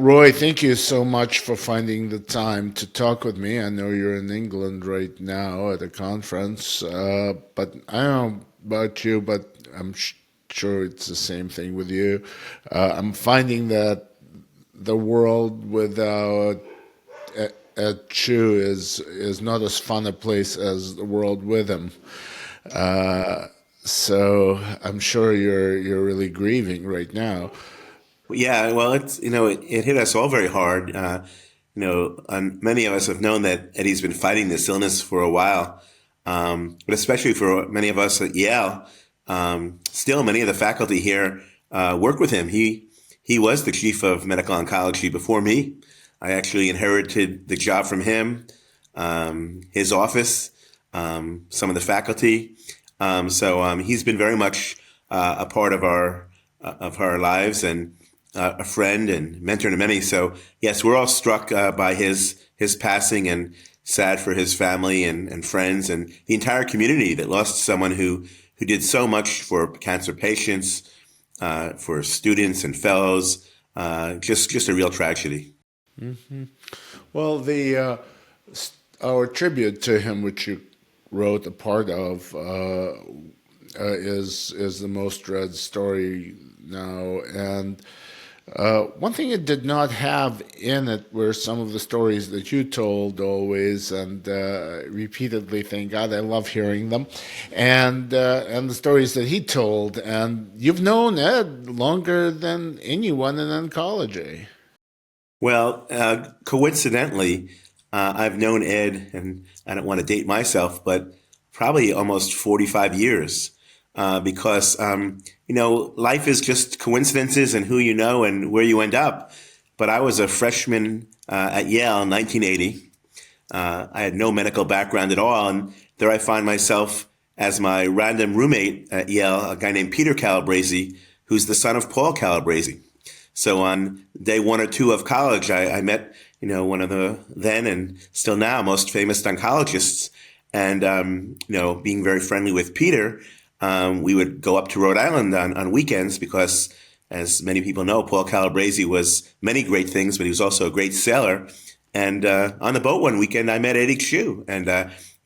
Roy, thank you so much for finding the time to talk with me. I know you're in England right now at a conference, but I don't know about you, but I'm sure it's the same thing with you. I'm finding that the world without Chu is not as fun a place as the world with him. So I'm sure you're really grieving right now. Yeah, well, it hit us all very hard. And many of us have known that Eddie's been fighting this illness for a while, but especially for many of us at Yale, still many of the faculty here work with him. He was the chief of medical oncology before me. I actually inherited the job from him, his office, some of the faculty. So he's been very much a part of our lives and a friend and mentor to many. So yes, we're all struck by his passing and sad for his family and friends and the entire community that lost someone who did so much for cancer patients, for students and fellows. Just a real tragedy. Well, the our tribute to him, which you wrote a part of, is the most read story now. And one thing it did not have in it were some of the stories that you told always and repeatedly. Thank God, I love hearing them, and the stories that he told. And you've known Ed longer than anyone in oncology. Well, coincidentally, I've known Ed, and I don't want to date myself, but probably almost 45 years. Because life is just coincidences and who you know and where you end up. But I was a freshman at Yale in 1980. I had no medical background at all, and there I find myself as my random roommate at Yale, a guy named Peter Calabresi, who's the son of Paul Calabresi. So on day 1 or 2 of college, I met one of the then and still now most famous oncologists, and being very friendly with Peter. We would go up to Rhode Island on weekends because, as many people know, Paul Calabresi was many great things, but he was also a great sailor. And on the boat one weekend, I met Eddie Chu, and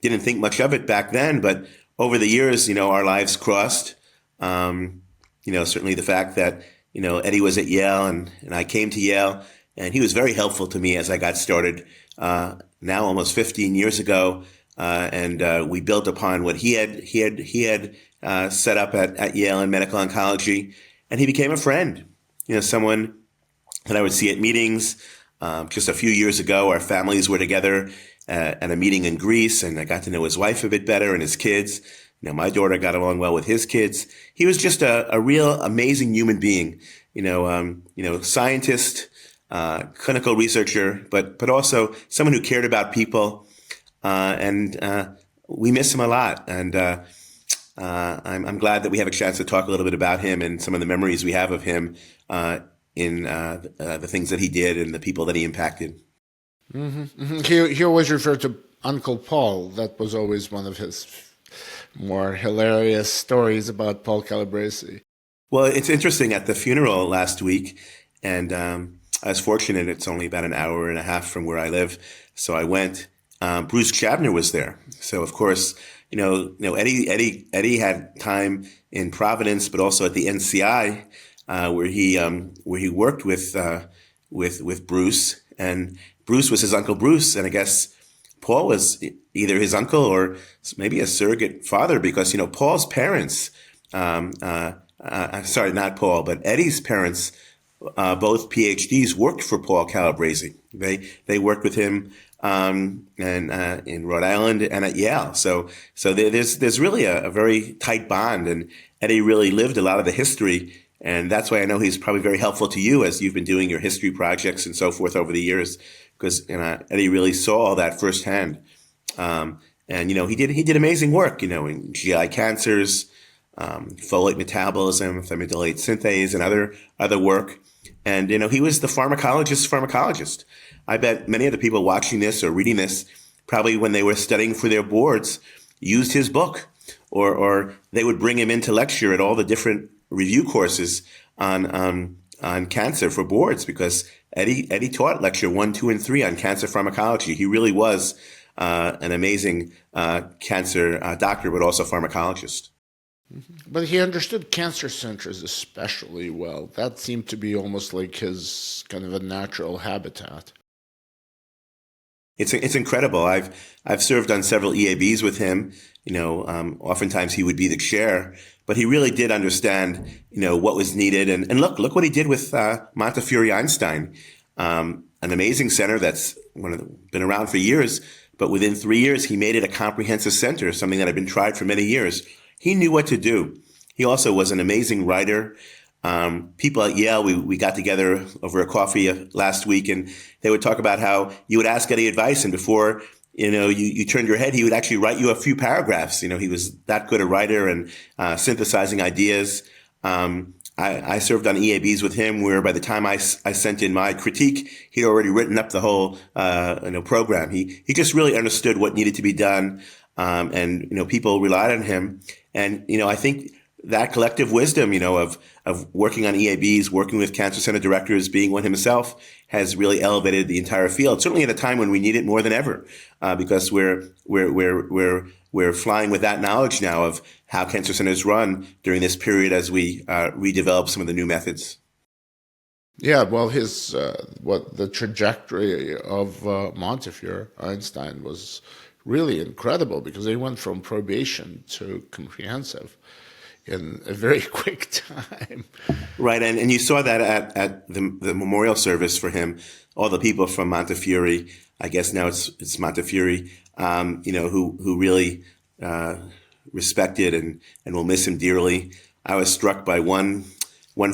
didn't think much of it back then. But over the years, our lives crossed. Certainly the fact that Eddie was at Yale and I came to Yale, and he was very helpful to me as I got started. Now almost 15 years ago, and we built upon what he had set up at Yale in medical oncology, and he became a friend. Someone that I would see at meetings. Just a few years ago, our families were together at a meeting in Greece, and I got to know his wife a bit better and his kids. My daughter got along well with his kids. He was just a real amazing human being. Scientist, clinical researcher, but also someone who cared about people. And we miss him a lot. And I'm glad that we have a chance to talk a little bit about him and some of the memories we have of him in the things that he did and the people that he impacted. Mm-hmm. Mm-hmm. He always referred to Uncle Paul. That was always one of his more hilarious stories about Paul Calabresi. Well, it's interesting. At the funeral last week, and I was fortunate. It's only about an hour and a half from where I live, so I went. Bruce Chabner was there. So of course, Eddie had time in Providence, but also at the NCI, where he worked with Bruce, and Bruce was his uncle Bruce, and I guess Paul was either his uncle or maybe a surrogate father, because Paul's parents, sorry, not Paul, but Eddie's parents, both PhDs, worked for Paul Calabresi. They worked with him and in Rhode Island and at Yale. So there's really a very tight bond, and Eddie really lived a lot of the history, and that's why I know he's probably very helpful to you as you've been doing your history projects and so forth over the years, because Eddie really saw all that firsthand. And he did amazing work, in GI cancers, folate metabolism, thymidylate synthase, and other work. And he was the pharmacologist. I bet many of the people watching this or reading this, probably when they were studying for their boards, used his book, or they would bring him in to lecture at all the different review courses on on cancer for boards because Eddie taught lecture 1, 2, and 3 on cancer pharmacology. He really was an amazing cancer doctor, but also pharmacologist. But he understood cancer centers especially well. That seemed to be almost like his kind of a natural habitat. It's incredible. I've served on several EABs with him. Oftentimes he would be the chair, but he really did understand, what was needed. And look what he did with Montefiore Einstein, an amazing center that's been around for years. But within 3 years, he made it a comprehensive center, something that had been tried for many years. He knew what to do. He also was an amazing writer. People at Yale, we got together over a coffee last week, and they would talk about how you would ask Eddie advice, and before you turned your head, he would actually write you a few paragraphs. He was that good a writer and synthesizing ideas. I served on EABs with him, where by the time I sent in my critique, he'd already written up the whole program. He just really understood what needed to be done, and people relied on him. And I think that collective wisdom, of working on EABs, working with cancer center directors, being one himself, has really elevated the entire field. Certainly at a time when we need it more than ever, because we're flying with that knowledge now of how cancer centers run during this period as we redevelop some of the new methods. Yeah, well, the trajectory of Montefiore Einstein was really incredible because they went from probation to comprehensive in a very quick time. Right, and you saw that at the memorial service for him. All the people from Montefiore, I guess now it's Montefiore, who really respected and will miss him dearly. I was struck by one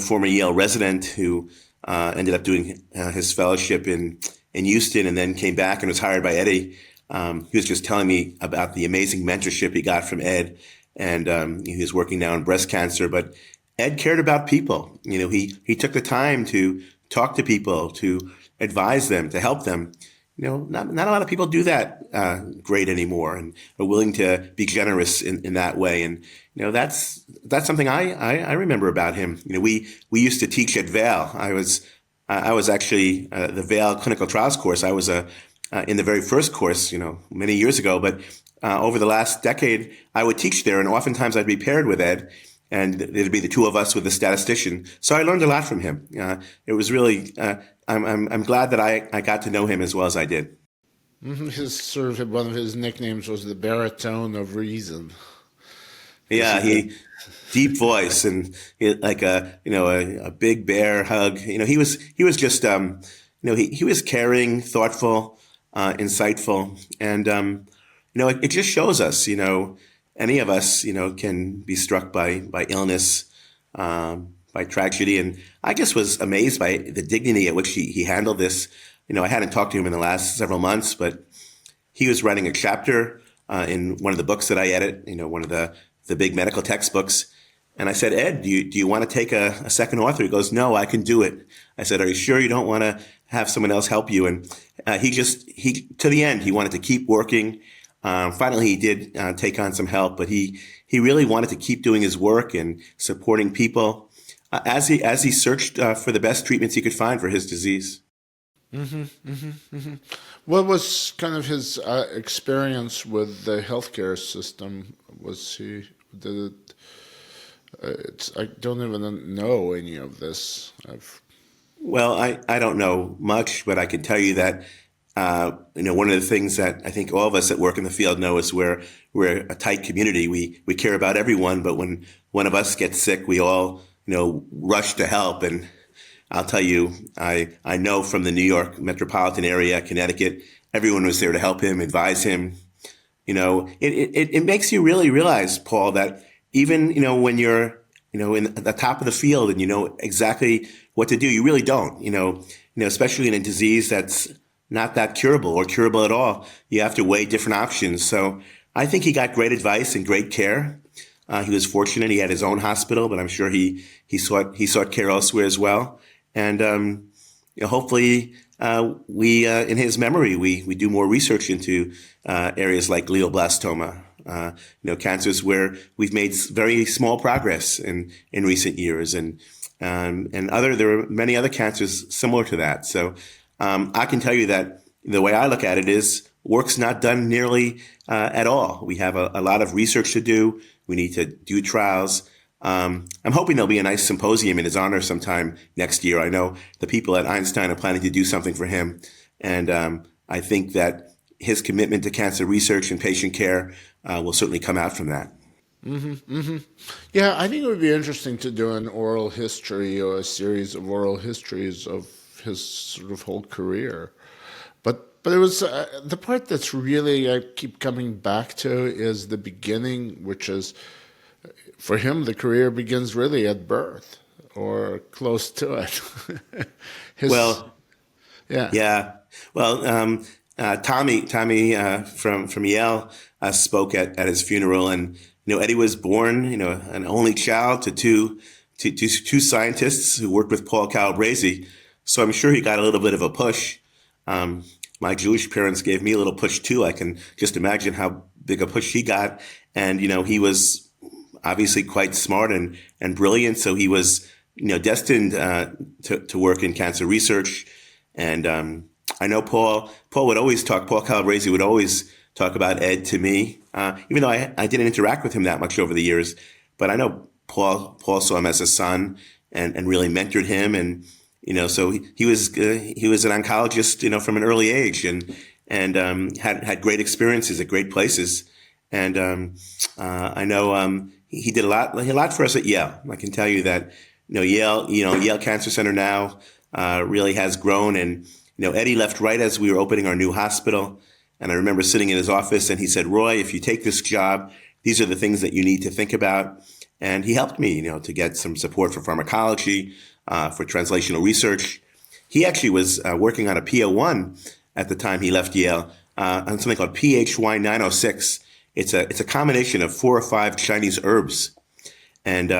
former Yale resident who ended up doing his fellowship in Houston and then came back and was hired by Eddie. He was just telling me about the amazing mentorship he got from Ed. And he was working now on breast cancer, but Ed cared about people. He took the time to talk to people, to advise them, to help them. Not a lot of people do that great anymore, and are willing to be generous in that way. And that's something I remember about him. We used to teach at Vail. I was actually the Vail clinical trials course. I was in the very first course, many years ago, but over the last decade, I would teach there, and oftentimes I'd be paired with Ed, and it'd be the two of us with the statistician. So I learned a lot from him. It was really, I'm glad that I got to know him as well as I did. One of his nicknames was the baritone of reason. Yeah, deep voice and like a big bear hug. He was just he was caring, thoughtful, insightful, and it just shows us, any of us, can be struck by illness, by tragedy. And I just was amazed by the dignity at which he handled this. I hadn't talked to him in the last several months, but he was writing a chapter in one of the books that I edit, one of the big medical textbooks. And I said, Ed, do you want to take a second author? He goes, no, I can do it. I said, are you sure you don't want to have someone else help you? And he to the end, he wanted to keep working. Finally, he did take on some help, but he really wanted to keep doing his work and supporting people as he searched for the best treatments he could find for his disease. What was kind of his experience with the healthcare system? I don't even know any of this. Well, I don't know much, but I can tell you that one of the things that I think all of us that work in the field know is we're a tight community. We care about everyone, but when one of us gets sick, we all rush to help. And I'll tell you, I know from the New York metropolitan area, Connecticut, everyone was there to help him, advise him. It makes you really realize, Paul, that even when you're in the top of the field and you know exactly what to do, you really don't. Especially in a disease that's not that curable or curable at all. You have to weigh different options. So I think he got great advice and great care. He was fortunate; he had his own hospital, but I'm sure he sought care elsewhere as well. And hopefully, we in his memory we do more research into areas like glioblastoma, cancers where we've made very small progress in recent years, and and there are many other cancers similar to that. So I can tell you that the way I look at it is work's not done nearly at all. We have a lot of research to do. We need to do trials. I'm hoping there'll be a nice symposium in his honor sometime next year. I know the people at Einstein are planning to do something for him. And I think that his commitment to cancer research and patient care will certainly come out from that. Yeah, I think it would be interesting to do an oral history or a series of oral histories of his sort of whole career. But it was the part that's really I keep coming back to is the beginning, which is for him the career begins really at birth or close to it. Well, Yeah. yeah. Well, Tommy from Yale spoke at his funeral, and Eddie was born, an only child to two scientists who worked with Paul Goldberg. So I'm sure he got a little bit of a push. My Jewish parents gave me a little push too. I can just imagine how big a push he got, and he was obviously quite smart and brilliant. So he was destined to work in cancer research. And I know Paul Calabrese would always talk about Ed to me, even though I didn't interact with him that much over the years. But I know Paul saw him as a son and really mentored him. And, so he was an oncologist, from an early age and had great experiences at great places. And I know he did a lot for us at Yale. I can tell you that, Yale Cancer Center now really has grown. And, Eddie left right as we were opening our new hospital. And I remember sitting in his office and he said, "Roy, if you take this job, these are the things that you need to think about." And he helped me, to get some support for pharmacology, for translational research. He actually was working on a PO1 at the time he left Yale, on something called PHY 906. It's a combination of 4 or 5 Chinese herbs. And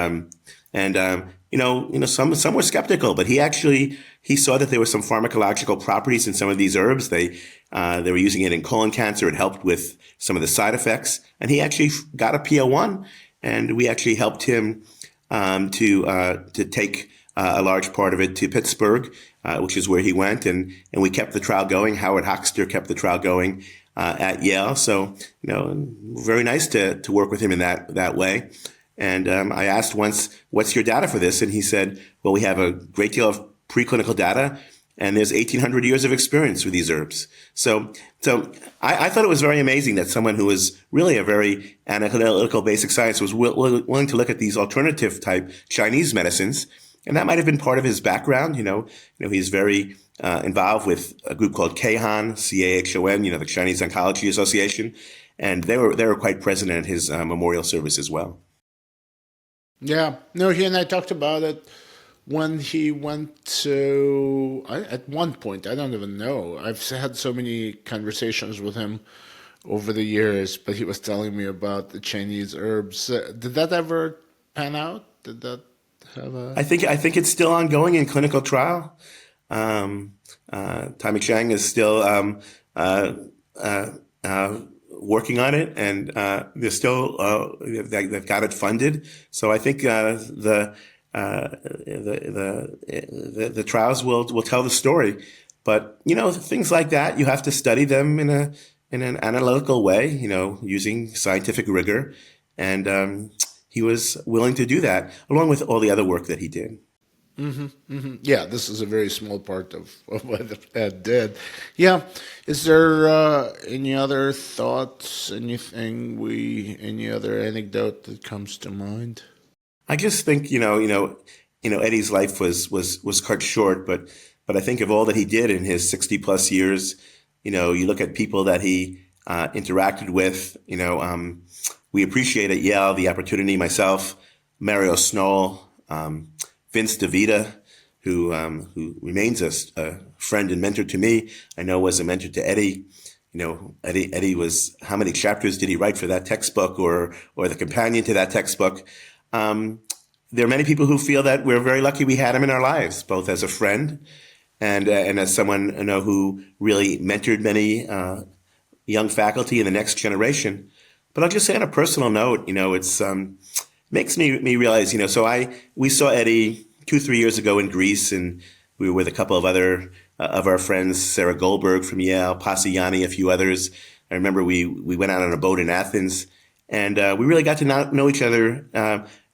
some were skeptical, but he saw that there were some pharmacological properties in some of these herbs. They were using it in colon cancer. It helped with some of the side effects. And he actually got a PO1, and we actually helped him to take a large part of it to Pittsburgh, which is where he went. And we kept the trial going. Howard Hochster kept the trial going at Yale. So, very nice to work with him in that way. And I asked once, "What's your data for this?" And he said, "Well, we have a great deal of preclinical data, and there's 1,800 years of experience with these herbs." So I thought it was very amazing that someone who was really a very analytical basic science was willing to look at these alternative type Chinese medicines. And that might have been part of his background. He's very involved with a group called CAHON, CAHON, the Chinese Oncology Association. And they were quite present at his memorial service as well. Yeah. No, he and I talked about it when he went to, at one point, I don't even know. I've had so many conversations with him over the years, but he was telling me about the Chinese herbs. Did that ever pan out? Did that have a... I think it's still ongoing in clinical trial. Tommy Chang is still working on it, and they're still they've got it funded. So I think the trials will tell the story. But things like that, you have to study them in an analytical way, using scientific rigor, and he was willing to do that along with all the other work that he did. Yeah, this is a very small part of what Ed did. Yeah, is there any other thoughts? Any other anecdote that comes to mind? I just think Eddie's life was cut short, but I think of all that he did in his 60+ years. You look at people that he interacted with. We appreciate at Yale the opportunity. Myself, Mario Snow, Vince DeVita, who remains a friend and mentor to me, I know was a mentor to Eddie. Eddie was, how many chapters did he write for that textbook or the companion to that textbook? There are many people who feel that we're very lucky we had him in our lives, both as a friend and as someone who really mentored many young faculty in the next generation. But I'll just say on a personal note, it's makes me realize, we saw Eddie 3 years ago in Greece, and we were with a couple of other of our friends, Sarah Goldberg from Yale, Pasiani, a few others. I remember we went out on a boat in Athens, and we really got to know each other,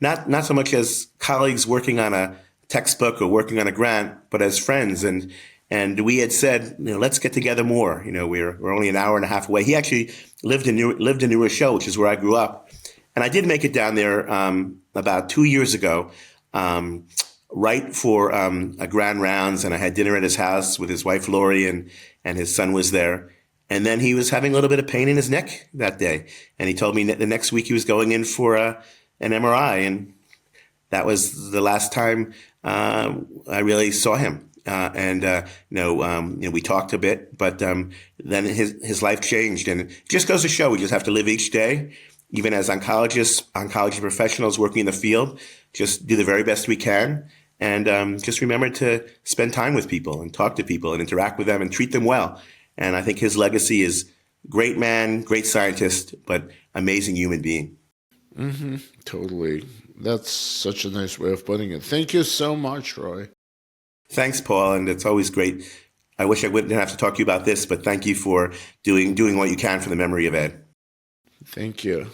not so much as colleagues working on a textbook or working on a grant, but as friends. And we had said, let's get together more. We're only an hour and a half away. He actually lived in New Rochelle, which is where I grew up. And I did make it down there about 2 years ago, right for a grand rounds, and I had dinner at his house with his wife Lori, and his son was there. And then he was having a little bit of pain in his neck that day, and he told me the next week he was going in for an MRI, and that was the last time I really saw him. We talked a bit, but then his life changed, and it just goes to show we just have to live each day. Even as oncologists, oncology professionals working in the field, just do the very best we can. And just remember to spend time with people and talk to people and interact with them and treat them well. And I think his legacy is great man, great scientist, but amazing human being. Mm-hmm. Totally. That's such a nice way of putting it. Thank you so much, Roy. Thanks, Paul. And it's always great. I wish I wouldn't have to talk to you about this, but thank you for doing what you can for the memory of Ed. Thank you.